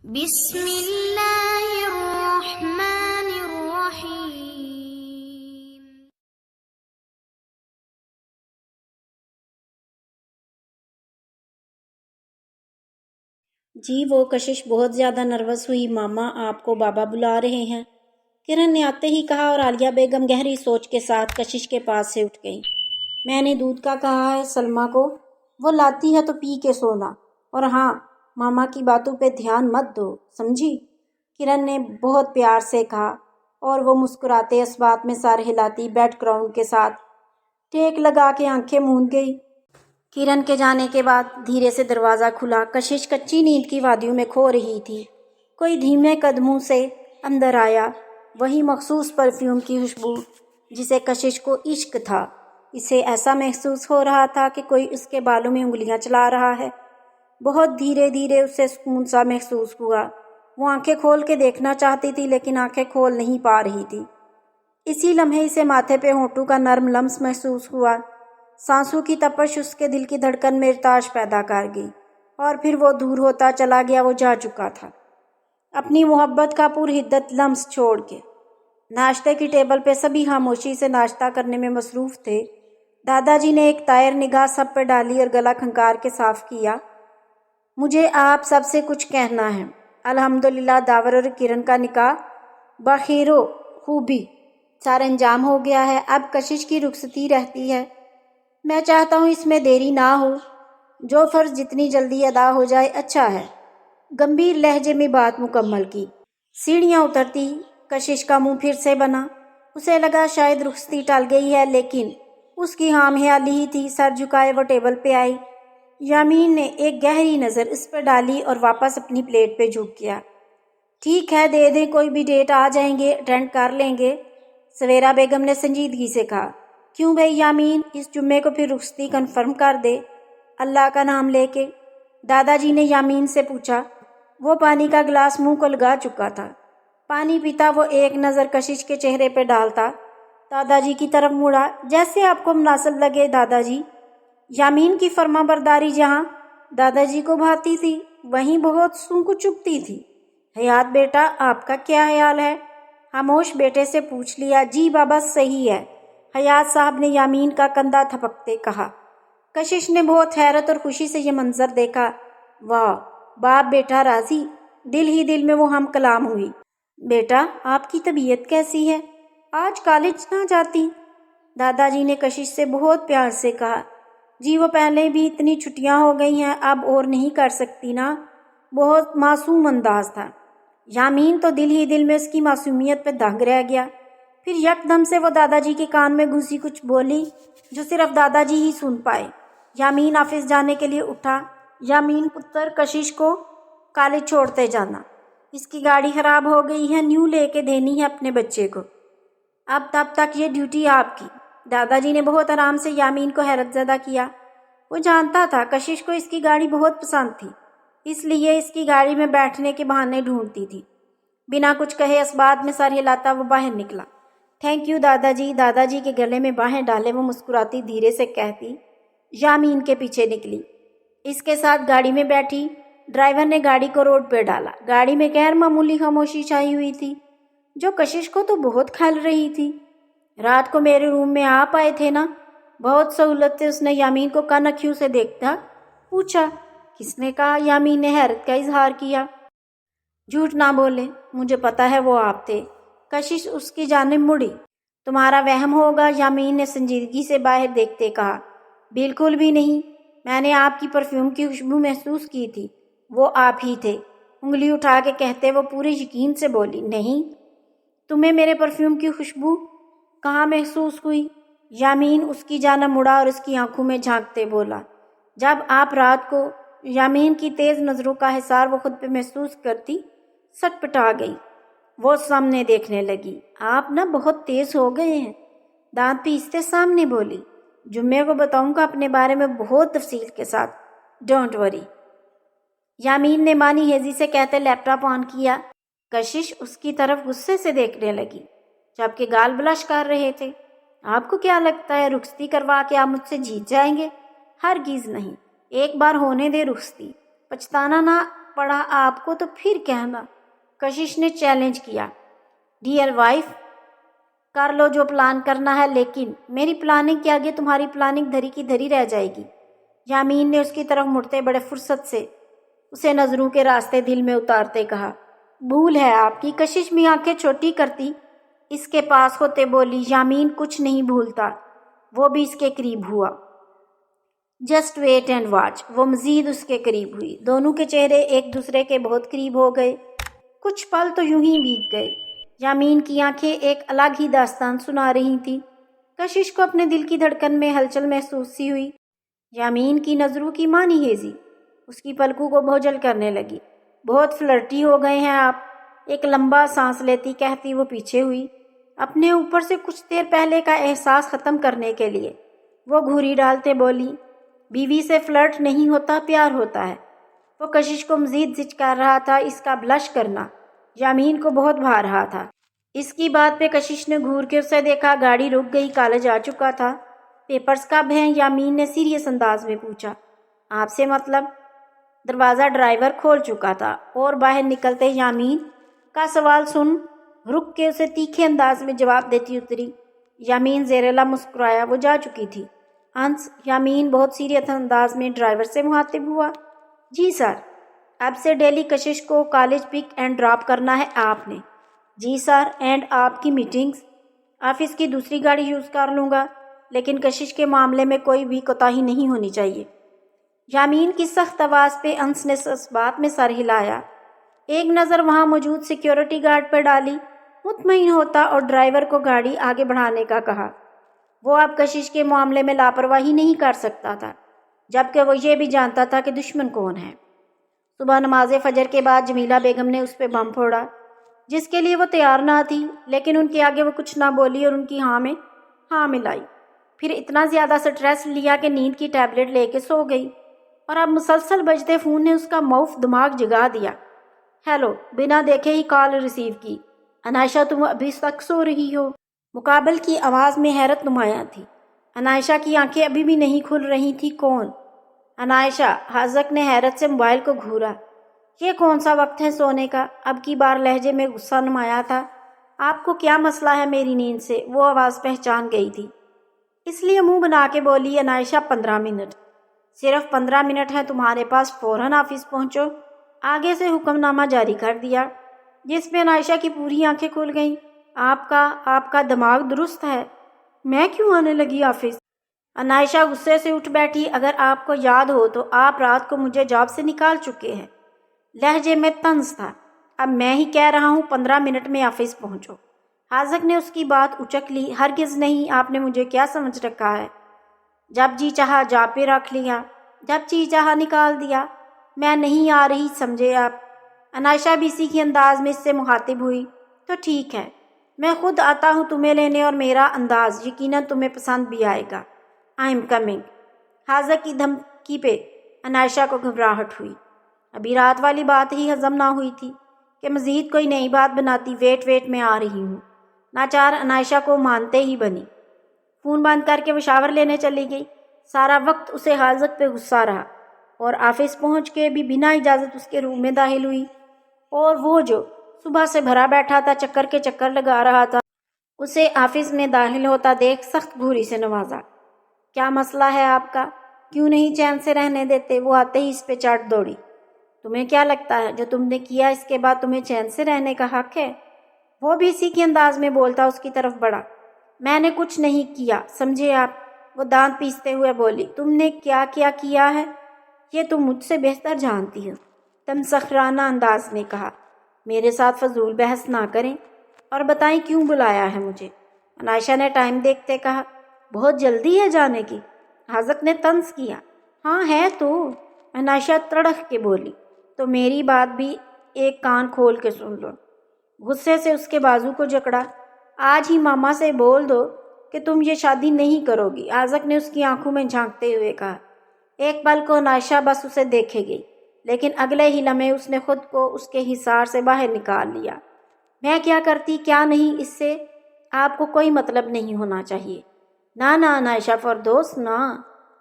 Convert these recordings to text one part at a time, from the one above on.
بسم اللہ الرحمن الرحیم۔ جی وہ کشش بہت زیادہ نروس ہوئی۔ ماما آپ کو بابا بلا رہے ہیں، کرن نے آتے ہی کہا، اور عالیہ بیگم گہری سوچ کے ساتھ کشش کے پاس سے اٹھ گئی۔ میں نے دودھ کا کہا ہے سلمیٰ کو، وہ لاتی ہے تو پی کے سونا، اور ہاں ماما کی باتوں پہ دھیان مت دو، سمجھی؟ کرن نے بہت پیار سے کہا، اور وہ مسکراتے اس بات میں سر ہلاتی بیک گراؤنڈ کے ساتھ ٹیک لگا کے آنکھیں موند گئی۔ کرن کے جانے کے بعد دھیرے سے دروازہ کھلا۔ کشش کچی نیند کی وادیوں میں کھو رہی تھی۔ کوئی دھیمے قدموں سے اندر آیا، وہی مخصوص پرفیوم کی خوشبو جسے کشش کو عشق تھا۔ اسے ایسا محسوس ہو رہا تھا کہ کوئی اس کے بالوں میں انگلیاں چلا رہا ہے۔ بہت دھیرے دھیرے اسے سکون سا محسوس ہوا۔ وہ آنکھیں کھول کے دیکھنا چاہتی تھی لیکن آنکھیں کھول نہیں پا رہی تھی۔ اسی لمحے اسے ماتھے پہ ہونٹوں کا نرم لمس محسوس ہوا۔ سانسوں کی تپش اس کے دل کی دھڑکن میں ارتعاش پیدا کر گئی، اور پھر وہ دور ہوتا چلا گیا۔ وہ جا چکا تھا اپنی محبت کا پرحدت لمس چھوڑ کے۔ ناشتے کی ٹیبل پہ سبھی خاموشی سے ناشتہ کرنے میں مصروف تھے۔ دادا جی نے ایک طائر نگاہ سب پہ ڈالی اور گلا کھنکار کے صاف کیا۔ مجھے آپ سب سے کچھ کہنا ہے۔ الحمدللہ داور اور کرن کا نکاح بخیر و خوبی سر انجام ہو گیا ہے۔ اب کشش کی رخصتی رہتی ہے۔ میں چاہتا ہوں اس میں دیری نہ ہو، جو فرض جتنی جلدی ادا ہو جائے اچھا ہے۔ گمبھیر لہجے میں بات مکمل کی۔ سیڑھیاں اترتی کشش کا منہ پھر سے بنا۔ اسے لگا شاید رخصتی ٹل گئی ہے، لیکن اس کی ہام خیالی ہی تھی۔ سر جھکائے وہ ٹیبل پہ آئی۔ یامین نے ایک گہری نظر اس پہ ڈالی اور واپس اپنی پلیٹ پہ جھک گیا۔ ٹھیک ہے دے دیں، کوئی بھی ڈیٹ آ جائیں گے، اٹینڈ کر لیں گے، سویرا بیگم نے سنجیدگی سے کہا۔ کیوں بھائی یامین، اس جمعے کو پھر رخصتی کنفرم کر دے، اللہ کا نام لے کے، دادا جی نے یامین سے پوچھا۔ وہ پانی کا گلاس منہ کو لگا چکا تھا۔ پانی پیتا وہ ایک نظر کشش کے چہرے پہ ڈالتا، دادا جی کی طرف مڑا۔ جیسے آپ کو مناسب لگے دادا جی۔ یامین کی فرما برداری جہاں دادا جی کو بھاتی تھی، وہیں بہت سوں کو چبھتی تھی۔ حیات بیٹا، آپ کا کیا خیال ہے؟ خاموش بیٹے سے پوچھ لیا۔ جی بابا صحیح ہے، حیات صاحب نے یامین کا کندھا تھپکتے کہا۔ کشش نے بہت حیرت اور خوشی سے یہ منظر دیکھا۔ واہ، باپ بیٹا راضی۔ دل ہی دل میں وہ ہم کلام ہوئی۔ بیٹا آپ کی طبیعت کیسی ہے؟ آج کالج نہ جاتی؟ دادا جی نے کشش سے بہت پیار سے کہا۔ جی وہ پہلے بھی اتنی چھٹیاں ہو گئی ہیں، اب اور نہیں کر سکتی نا۔ بہت معصوم انداز تھا۔ یامین تو دل ہی دل میں اس کی معصومیت پہ دنگ رہ گیا۔ پھر یکدم سے وہ دادا جی کے کان میں گھسی کچھ بولی جو صرف دادا جی ہی سن پائے۔ یامین آفس جانے کے لیے اٹھا۔ یامین پتر، کشش کو کالج چھوڑتے جانا، اس کی گاڑی خراب ہو گئی ہے، نیو لے کے دینی ہے اپنے بچے کو۔ اب تب تک یہ ڈیوٹی آپ کی۔ دادا جی نے بہت آرام سے یامین کو حیرت زدہ کیا۔ وہ جانتا تھا کشش کو اس کی گاڑی بہت پسند تھی، اس لیے اس کی گاڑی میں بیٹھنے کے بہانے ڈھونڈتی تھی۔ بنا کچھ کہے اس بات میں سر ہلاتا وہ باہر نکلا۔ تھینک یو دادا جی۔ دادا جی کے گلے میں باہیں ڈالے وہ مسکراتی دھیرے سے کہتی یامین کے پیچھے نکلی۔ اس کے ساتھ گاڑی میں بیٹھی۔ ڈرائیور نے گاڑی کو روڈ پہ ڈالا۔ گاڑی میں غیر معمولی خاموشی چھائی ہوئی تھی جو کشش کو تو بہت کھل رہی تھی۔ رات کو میرے روم میں آپ آئے تھے نا؟ بہت سہولت سے اس نے یامین کو کن اکھیوں سے دیکھتا پوچھا۔ کس نے کہا؟ یامین نے حیرت کا اظہار کیا۔ جھوٹ نہ بولے، مجھے پتا ہے وہ آپ تھے۔ کشش اس کی جانب مڑی۔ تمہارا وہم ہوگا، یامین نے سنجیدگی سے باہر دیکھتے کہا۔ بالکل بھی نہیں، میں نے آپ کی پرفیوم کی خوشبو محسوس کی تھی، وہ آپ ہی تھے۔ انگلی اٹھا کے کہتے وہ پورے یقین سے بولی۔ نہیں، تمہیں میرے پرفیوم کی خوشبو کہاں محسوس ہوئی؟ یامین اس کی جانب مڑا اور اس کی آنکھوں میں جھانکتے بولا۔ جب آپ رات کو، یامین کی تیز نظروں کا حصار وہ خود پہ محسوس کرتی سٹ پٹا گئی۔ وہ سامنے دیکھنے لگی۔ آپ نا بہت تیز ہو گئے ہیں، دانت پیستے سامنے بولی۔ جمعے کو بتاؤں گا اپنے بارے میں بہت تفصیل کے ساتھ، ڈونٹ وری۔ یامین نے مانی ہیزی سے کہتے لیپ ٹاپ آن کیا۔ کشش اس کی طرف غصے سے دیکھنے لگی جبکہ گال بلش کر رہے تھے۔ آپ کو کیا لگتا ہے رخصتی کروا کے آپ مجھ سے جیت جائیں گے؟ ہرگز نہیں، ایک بار ہونے دے رخصتی، پچھتانا نہ پڑا آپ کو تو پھر کہنا، کشش نے چیلنج کیا۔ ڈیئر وائف، کر لو جو پلان کرنا ہے، لیکن میری پلاننگ کے آگے تمہاری پلاننگ دھری کی دھری رہ جائے گی۔ یامین نے اس کی طرف مڑتے بڑے فرصت سے اسے نظروں کے راستے دل میں اتارتے کہا، بھول ہے آپ کی۔ کشش بھی آنکھیں چھوٹی کرتی اس کے پاس ہوتے بولی، یامین کچھ نہیں بھولتا، وہ بھی اس کے قریب ہوا۔ Just wait and watch. وہ مزید اس کے قریب ہوئی، دونوں کے چہرے ایک دوسرے کے بہت قریب ہو گئے۔ کچھ پل تو یوں ہی بیت گئے۔ یامین کی آنکھیں ایک الگ ہی داستان سنا رہی تھیں۔ کشش کو اپنے دل کی دھڑکن میں ہلچل محسوس سی ہوئی۔ یامین کی نظروں کی مانی ہیزی اس کی پلکوں کو بوجھل کرنے لگی۔ بہت فلرٹی ہو گئے ہیں آپ، ایک لمبا سانس لیتی کہتی وہ پیچھے ہوئی، اپنے اوپر سے کچھ دیر پہلے کا احساس ختم کرنے کے لیے۔ وہ گھوری ڈالتے بولی، بیوی سے فلرٹ نہیں ہوتا، پیار ہوتا ہے۔ وہ کشش کو مزید زچ کر رہا تھا، اس کا بلش کرنا یامین کو بہت بھا رہا تھا۔ اس کی بات پہ کشش نے گھور کے اسے دیکھا۔ گاڑی رک گئی، کالج آ چکا تھا۔ پیپرز کب ہیں؟ یامین نے سیریس انداز میں پوچھا۔ آپ سے مطلب؟ دروازہ ڈرائیور کھول چکا تھا اور باہر نکلتے یامین کا سوال سن رک کے اسے تیکھے انداز میں جواب دیتی اتری۔ یامین زیرلا مسکرایا، وہ جا چکی تھی۔ انس، یامین بہت سیریس انداز میں ڈرائیور سے مخاطب ہوا۔ جی سر، اب سے ڈیلی کشش کو کالج پک اینڈ ڈراپ کرنا ہے آپ نے؟ جی سر، اینڈ آپ کی میٹنگز؟ آفس کی دوسری گاڑی یوز کر لوں گا، لیکن کشش کے معاملے میں کوئی بھی کوتاہی نہیں ہونی چاہیے۔ یامین کی سخت آواز پہ انس نے اس بات میں سر ہلایا، ایک نظر وہاں موجود سیکیورٹی گارڈ پر ڈالی، مطمئن ہوتا اور ڈرائیور کو گاڑی آگے بڑھانے کا کہا۔ وہ اب کشش کے معاملے میں لاپرواہی نہیں کر سکتا تھا، جبکہ وہ یہ بھی جانتا تھا کہ دشمن کون ہے۔ صبح نماز فجر کے بعد جمیلہ بیگم نے اس پہ بم پھوڑا، جس کے لیے وہ تیار نہ تھی، لیکن ان کے آگے وہ کچھ نہ بولی اور ان کی ہاں میں ہاں ملائی۔ پھر اتنا زیادہ سٹریس لیا کہ نیند کی ٹیبلٹ لے کے سو گئی، اور اب مسلسل بجتے فون نے اس کا معاف دماغ جگا دیا۔ ہیلو، بنا دیکھے ہی کال ریسیو کی۔ انائشہ، تم ابھی تک سو رہی ہو؟ مقابل کی آواز میں حیرت نمایاں تھی۔ انائشہ کی آنکھیں ابھی بھی نہیں کھل رہی تھی۔ کون؟ انائشہ، حاذق نے حیرت سے موبائل کو گھورا۔ یہ کون سا وقت ہے سونے کا؟ اب کی بار لہجے میں غصہ نمایاں تھا۔ آپ کو کیا مسئلہ ہے میری نیند سے؟ وہ آواز پہچان گئی تھی، اس لیے منہ بنا کے بولی انائشہ، 15 منٹ، صرف 15 منٹ ہے تمہارے پاس، فوراً آفس پہنچو۔ آگے سے حکم نامہ جاری کر دیا، جس میں انائشہ کی پوری آنکھیں کھل گئیں۔ آپ کا دماغ درست ہے؟ میں کیوں آنے لگی آفس؟ انائشہ غصے سے اٹھ بیٹھی۔ اگر آپ کو یاد ہو تو آپ رات کو مجھے جاب سے نکال چکے ہیں۔ لہجے میں طنز تھا۔ اب میں ہی کہہ رہا ہوں 15 منٹ میں آفس پہنچو۔ حاذق نے اس کی بات اچک لی۔ ہرگز نہیں، آپ نے مجھے کیا سمجھ رکھا ہے؟ جب جی چاہا جاب پہ رکھ لیا، جب جی چاہا نکال دیا۔ میں نہیں آ رہی، سمجھے آپ؟ انائشہ بھی اسی کے انداز میں اس سے مخاطب ہوئی۔ تو ٹھیک ہے، میں خود آتا ہوں تمہیں لینے، اور میرا انداز یقیناً تمہیں پسند بھی آئے گا۔ I am coming. حاذق کی دھمکی پہ انائشہ کو گھبراہٹ ہوئی۔ ابھی رات والی بات ہی ہضم نہ ہوئی تھی کہ مزید کوئی نئی بات بناتی۔ ویٹ میں آ رہی ہوں۔ ناچار انائشہ کو مانتے ہی بنی۔ فون بند کر کے وہ شاور لینے چلی گئی۔ سارا وقت اسے حاذق پہ غصہ رہا، اور آفس پہنچ کے بھی بنا اجازت اس کے روم میں داخل ہوئی، اور وہ جو صبح سے بھرا بیٹھا تھا، چکر کے چکر لگا رہا تھا، اسے آفس میں داخل ہوتا دیکھ سخت گھوری سے نوازا۔ کیا مسئلہ ہے آپ کا؟ کیوں نہیں چین سے رہنے دیتے؟ وہ آتے ہی اس پہ چڑھ دوڑی۔ تمہیں کیا لگتا ہے جو تم نے کیا اس کے بعد تمہیں چین سے رہنے کا حق ہے؟ وہ بھی اسی کے انداز میں بولتا اس کی طرف بڑھا۔ میں نے کچھ نہیں کیا، سمجھے آپ؟ وہ دانت پیستے ہوئے بولی۔ تم نے کیا کیا ہے یہ تم مجھ سے بہتر جانتی ہو، تمسخرانہ انداز میں کہا۔ میرے ساتھ فضول بحث نہ کریں، اور بتائیں کیوں بلایا ہے مجھے؟ انائشہ نے ٹائم دیکھتے کہا۔ بہت جلدی ہے جانے کی؟ حاذق نے طنز کیا۔ ہاں ہے تو، انائشہ تڑخ کے بولی۔ تو میری بات بھی ایک کان کھول کے سن لو۔ غصے سے اس کے بازو کو جکڑا۔ آج ہی ماما سے بول دو کہ تم یہ شادی نہیں کرو گی، حاذق نے اس کی آنکھوں میں جھانکتے ہوئے کہا۔ ایک پل کو انائشہ بس اسے دیکھے گئی، لیکن اگلے ہی لمحے اس نے خود کو اس کے حصار سے باہر نکال لیا۔ میں کیا کرتی کیا نہیں، اس سے آپ کو کوئی مطلب نہیں ہونا چاہیے۔ نہ انائشہ فردوس، نہ،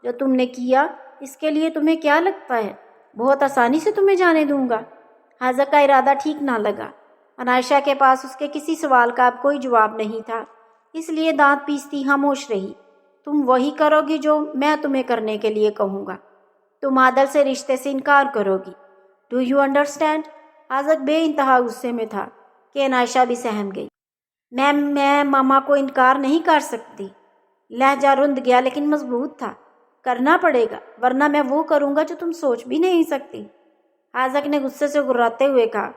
جو تم نے کیا اس کے لیے تمہیں کیا لگتا ہے؟ بہت آسانی سے تمہیں جانے دوں گا۔ حاذق کا ارادہ ٹھیک نہ لگا۔ عنائشہ کے پاس اس کے کسی سوال کا اب کوئی جواب نہیں تھا، اس لیے دانت پیستی خاموش رہی۔ تم وہی کرو گی جو میں تمہیں کرنے کے لیے کہوں گا۔ تم عادل سے رشتے سے انکار کرو گی۔ Do you understand? حاذق بے انتہا غصے میں تھا کہ عنائشہ بھی سہم گئی۔ میں ماما کو انکار نہیں کر سکتی۔ لہجہ رند گیا لیکن مضبوط تھا۔ کرنا پڑے گا، ورنہ میں وہ کروں گا جو تم سوچ بھی نہیں سکتی۔ حاذق نے غصے سے گراتے ہوئے کہا۔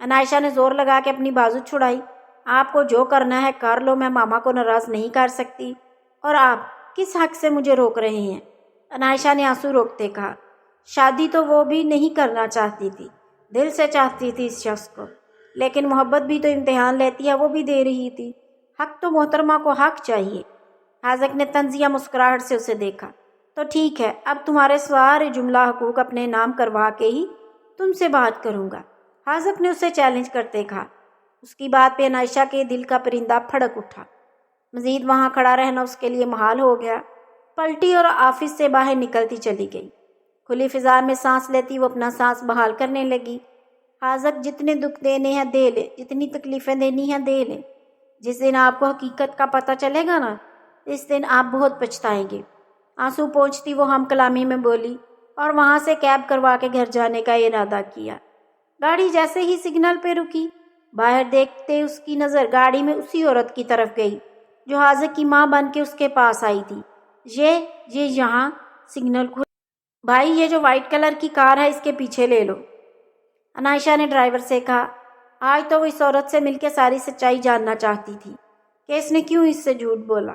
عنائشہ نے زور لگا کے اپنی بازو چھڑائی۔ آپ کو جو کرنا ہے کر لو، میں ماما کو ناراض نہیں کر سکتی۔ اور آپ کس حق سے مجھے روک رہے ہیں؟ عنائشہ نے آنسو روکتے کہا۔ شادی تو وہ بھی نہیں کرنا چاہتی تھی، دل سے چاہتی تھی اس شخص کو، لیکن محبت بھی تو امتحان لیتی ہے، وہ بھی دے رہی تھی۔ حق تو محترمہ کو حق چاہیے۔ حاذق نے طنزیہ مسکراہٹ سے اسے دیکھا۔ تو ٹھیک ہے، اب تمہارے سارے جملہ حقوق اپنے نام کروا کے ہی تم سے بات کروں گا۔ حاذق نے اسے چیلنج کرتے کہا۔ اس کی بات پہ عنائشہ کے دل کا پرندہ پھڑک اٹھا۔ مزید وہاں کھڑا رہنا اس کے لیے محال ہو گیا۔ پلٹی اور آفس سے باہر نکلتی چلی گئی۔ کھلی فضا میں سانس لیتی وہ اپنا سانس بحال کرنے لگی۔ حاذق جتنے دکھ دینے ہیں دے لے، جتنی تکلیفیں دینی ہیں دے لے۔ جس دن آپ کو حقیقت کا پتہ چلے گا نا، اس دن آپ بہت پچھتائیں گے۔ آنسو پونچھتی وہ ہم کلامی میں بولی اور وہاں سے کیب کروا کے گھر جانے کا ارادہ کیا۔ گاڑی جیسے ہی سگنل پہ رکی، باہر دیکھتے اس کی نظر گاڑی میں اسی عورت کی طرف گئی جو حاذق کی ماں بن کے اس کے پاس آئی تھی۔ یہ یہاں سگنل کو بھائی، یہ جو وائٹ کلر کی کار ہے اس کے پیچھے لے لو، عنائشہ نے ڈرائیور سے کہا۔ آج تو وہ اس عورت سے مل کے ساری سچائی جاننا چاہتی تھی کہ اس نے کیوں اس سے جھوٹ بولا۔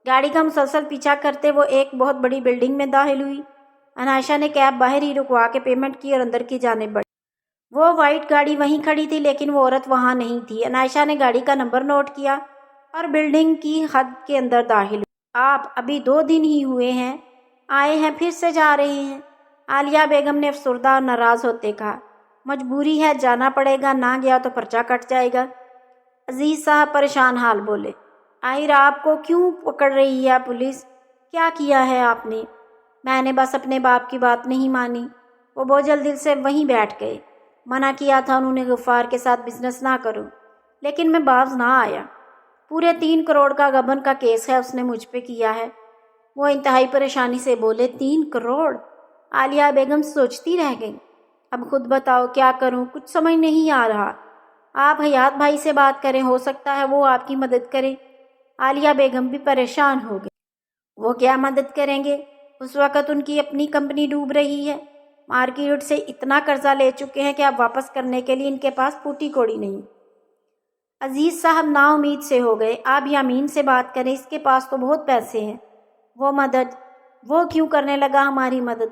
گاڑی کا مسلسل پیچھا کرتے وہ ایک بہت بڑی بلڈنگ میں داخل ہوئی۔ عنائشہ نے کیب باہر ہی رکوا کے پیمنٹ کی اور اندر کی جانب بڑھی۔ وہ وائٹ گاڑی وہیں کھڑی تھی لیکن وہ عورت وہاں نہیں تھی۔ عنائشہ نے گاڑی کا نمبر نوٹ کیا اور بلڈنگ کی حد کے اندر داخل ہوئی۔ آپ ابھی 2 دن ہی ہوئے ہیں آئے ہیں، پھر سے جا رہے ہیں، عالیہ بیگم نے افسردہ اور ناراض ہوتے کہا۔ مجبوری ہے، جانا پڑے گا، نہ گیا تو پرچہ کٹ جائے گا۔ عزیز صاحب پریشان حال بولے۔ آخر آپ کو کیوں پکڑ رہی ہے پولیس؟ کیا کیا ہے آپ نے؟ میں نے بس اپنے باپ کی بات نہیں مانی۔ وہ بوجھل دل سے وہیں بیٹھ گئے۔ منع کیا تھا انہوں نے غفار کے ساتھ بزنس نہ کرو، لیکن میں باز نہ آیا۔ پورے 3 کروڑ کا غبن کا کیس ہے اس نے مجھ پہ کیا ہے۔ وہ انتہائی پریشانی سے بولے۔ 3 کروڑ؟ عالیہ بیگم سوچتی رہ گئی۔ اب خود بتاؤ کیا کروں، کچھ سمجھ نہیں آ رہا۔ آپ حیات بھائی سے بات کریں، ہو سکتا ہے وہ آپ کی مدد کریں۔ عالیہ بیگم بھی پریشان ہو گئی۔ وہ کیا مدد کریں گے؟ اس وقت ان کی اپنی کمپنی ڈوب رہی ہے، مارکیٹ سے اتنا قرضہ لے چکے ہیں کہ اب واپس کرنے کے لیے ان کے پاس پھوٹی کوڑی نہیں۔ عزیز صاحب نا امید سے ہو گئے۔ آپ یامین سے بات کریں، اس کے پاس تو بہت پیسے ہیں۔ وہ مدد؟ وہ کیوں کرنے لگا ہماری مدد؟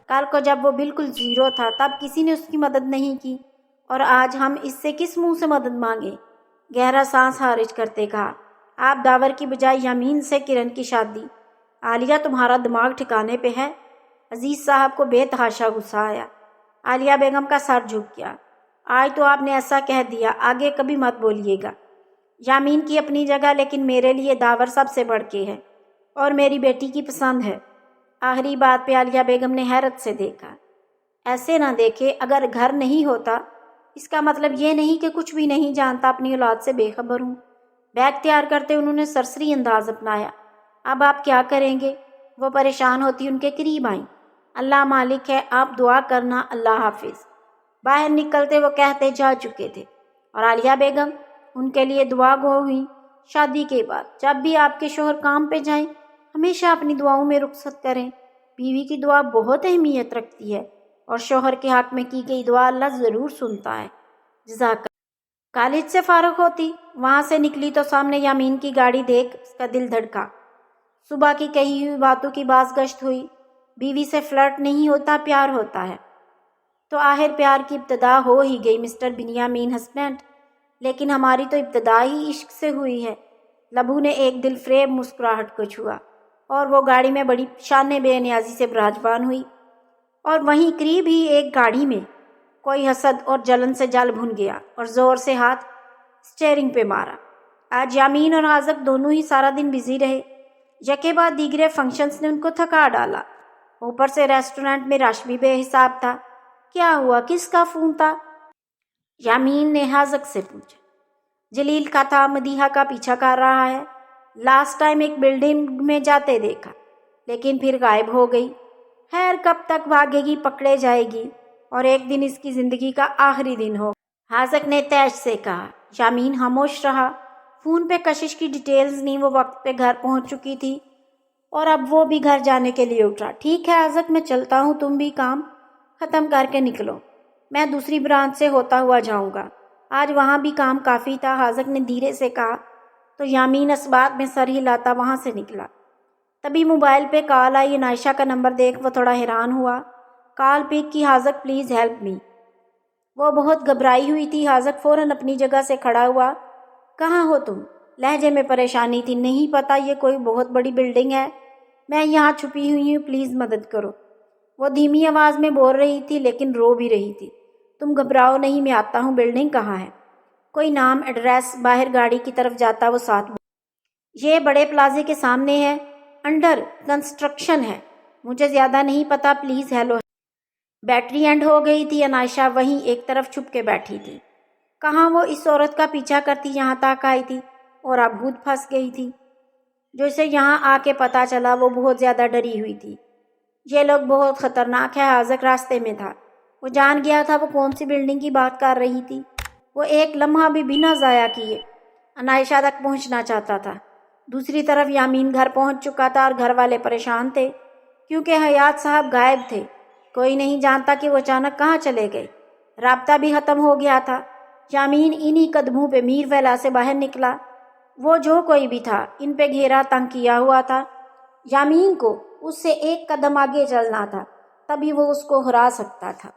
کل کو جب وہ بالکل زیرو تھا تب کسی نے اس کی مدد نہیں کی، اور آج ہم اس سے کس منہ سے مدد مانگیں؟ گہرا سانس خارج کرتے کہا۔ آپ داور کی بجائے یامین سے کرن کی شادی؟ عالیہ تمہارا دماغ ٹھکانے پہ ہے؟ عزیز صاحب کو بے تحاشا غصہ آیا۔ عالیہ بیگم کا سر جھک گیا۔ آج تو آپ نے ایسا کہہ دیا، آگے کبھی مت بولیے گا۔ یامین کی اپنی جگہ، لیکن میرے لیے داور سب سے بڑھ کے ہے اور میری بیٹی کی پسند ہے۔ آخری بات پہ عالیہ بیگم نے حیرت سے دیکھا۔ ایسے نہ دیکھے، اگر گھر نہیں ہوتا اس کا مطلب یہ نہیں کہ کچھ بھی نہیں جانتا، اپنی اولاد سے بے خبر ہوں۔ بیگ تیار کرتے انہوں نے سرسری انداز اپنایا۔ اب آپ کیا کریں گے؟ وہ پریشان ہوتی ان کے قریب آئیں۔ اللہ مالک ہے، آپ دعا کرنا، اللہ حافظ۔ باہر نکلتے وہ کہتے جا چکے تھے، اور عالیہ بیگم ان کے لیے دعا گو ہوئی۔ شادی کے بعد جب بھی آپ کے شوہر کام پہ جائیں، ہمیشہ اپنی دعاؤں میں رخصت کریں۔ بیوی کی دعا بہت اہمیت رکھتی ہے، اور شوہر کے حق میں کی گئی دعا اللہ ضرور سنتا ہے۔ جزاک اللہ۔ کالج سے فارغ ہوتی وہاں سے نکلی تو سامنے یامین کی گاڑی دیکھ اس کا دل دھڑکا۔ صبح کی کہی ہوئی باتوں کی باز گشت ہوئی۔ بیوی سے فلرٹ نہیں ہوتا، پیار ہوتا ہے۔ تو آخر پیار کی ابتدا ہو ہی گئی مسٹر بنیامین ہسبینڈ، لیکن ہماری تو ابتدا ہی عشق سے ہوئی ہے۔ لبو نے ایک دل فریب مسکراہٹ کو چھوا، اور وہ گاڑی میں بڑی شان بے نیازی سے براجمان ہوئی۔ اور وہیں قریب ہی ایک گاڑی میں کوئی حسد اور جلن سے جل بھن گیا اور زور سے ہاتھ اسٹیئرنگ پہ مارا۔ آج یامین اور حاذق دونوں ہی سارا دن بزی رہے۔ یکے بعد دیگرے فنکشنز نے ان کو تھکا ڈالا۔ اوپر سے ریسٹورینٹ میں رش بھی بے حساب تھا۔ کیا ہوا؟ کس کا فون تھا؟ یامین نے حاذق سے پوچھا۔ جلیل کا تھا، مدیحہ کا پیچھا کر رہا ہے، لاسٹ ٹائم ایک بلڈنگ میں جاتے دیکھا لیکن پھر غائب ہو گئی۔ خیر کب تک بھاگے گی، پکڑے جائے گی اور ایک دن اس کی زندگی کا آخری دن ہو، حاذق نے تیش سے کہا۔ یامین خاموش رہا۔ فون پہ کشش کی ڈیٹیلز نہیں، وہ وقت پہ گھر پہنچ چکی تھی اور اب وہ بھی گھر جانے کے لیے اٹھا۔ ٹھیک ہے حاذق، میں چلتا ہوں، تم بھی کام ختم کر کے نکلو، میں دوسری برانچ سے ہوتا ہوا جاؤں گا، آج وہاں بھی کام کافی تھا، حاذق نے دھیرے سے کہا تو یامین اس بات میں سر ہلاتا وہاں سے نکلا۔ تبھی موبائل پہ کال آئی، عنائشہ کا نمبر دیکھ وہ تھوڑا حیران ہوا۔ کال پک کی، حاذق پلیز ہیلپ می۔ وہ بہت گھبرائی ہوئی تھی۔ حاذق فوراً اپنی جگہ سے کھڑا ہوا۔ کہاں ہو تم؟ لہجے میں پریشانی تھی۔ نہیں پتا، یہ کوئی بہت بڑی بلڈنگ ہے، میں یہاں چھپی ہوئی ہوں، پلیز مدد کرو۔ وہ دھیمی آواز میں بول رہی تھی لیکن رو بھی رہی تھی۔ تم گھبراؤ نہیں، میں آتا ہوں، بلڈنگ کہاں ہے؟ کوئی نام، ایڈریس؟ باہر گاڑی کی طرف جاتا وہ ساتھ یہ بڑے پلازے کے سامنے ہے، انڈر کنسٹرکشن ہے، مجھے زیادہ نہیں پتا، پلیز ہیلو۔ بیٹری اینڈ ہو گئی تھی۔ عنائشہ وہیں ایک طرف چھپ کے بیٹھی تھی۔ کہاں وہ اس عورت کا پیچھا کرتی یہاں تک آئی تھی اور اب خود پھنس گئی تھی۔ جو اسے یہاں آ کے پتا چلا وہ بہت زیادہ ڈری ہوئی تھی۔ یہ لوگ بہت خطرناک ہے۔ حاذق راستے میں تھا، وہ جان گیا تھا وہ کون سی بلڈنگ کی بات کر رہی تھی۔ وہ ایک لمحہ بھی بنا ضائع کیے عنائشہ تک پہنچنا چاہتا تھا۔ دوسری طرف یامین گھر پہنچ چکا تھا اور گھر والے پریشان تھے کیونکہ حیات صاحب غائب تھے۔ کوئی نہیں جانتا کہ وہ اچانک کہاں چلے گئے۔ رابطہ بھی ختم ہو گیا تھا۔ یامین انہی قدموں پہ میر ویلا سے باہر نکلا۔ وہ جو کوئی بھی تھا ان پہ گھیرا تنگ کیا ہوا تھا۔ یامین کو اس سے ایک قدم آگے چلنا تھا، تبھی وہ اس کو ہرا سکتا تھا۔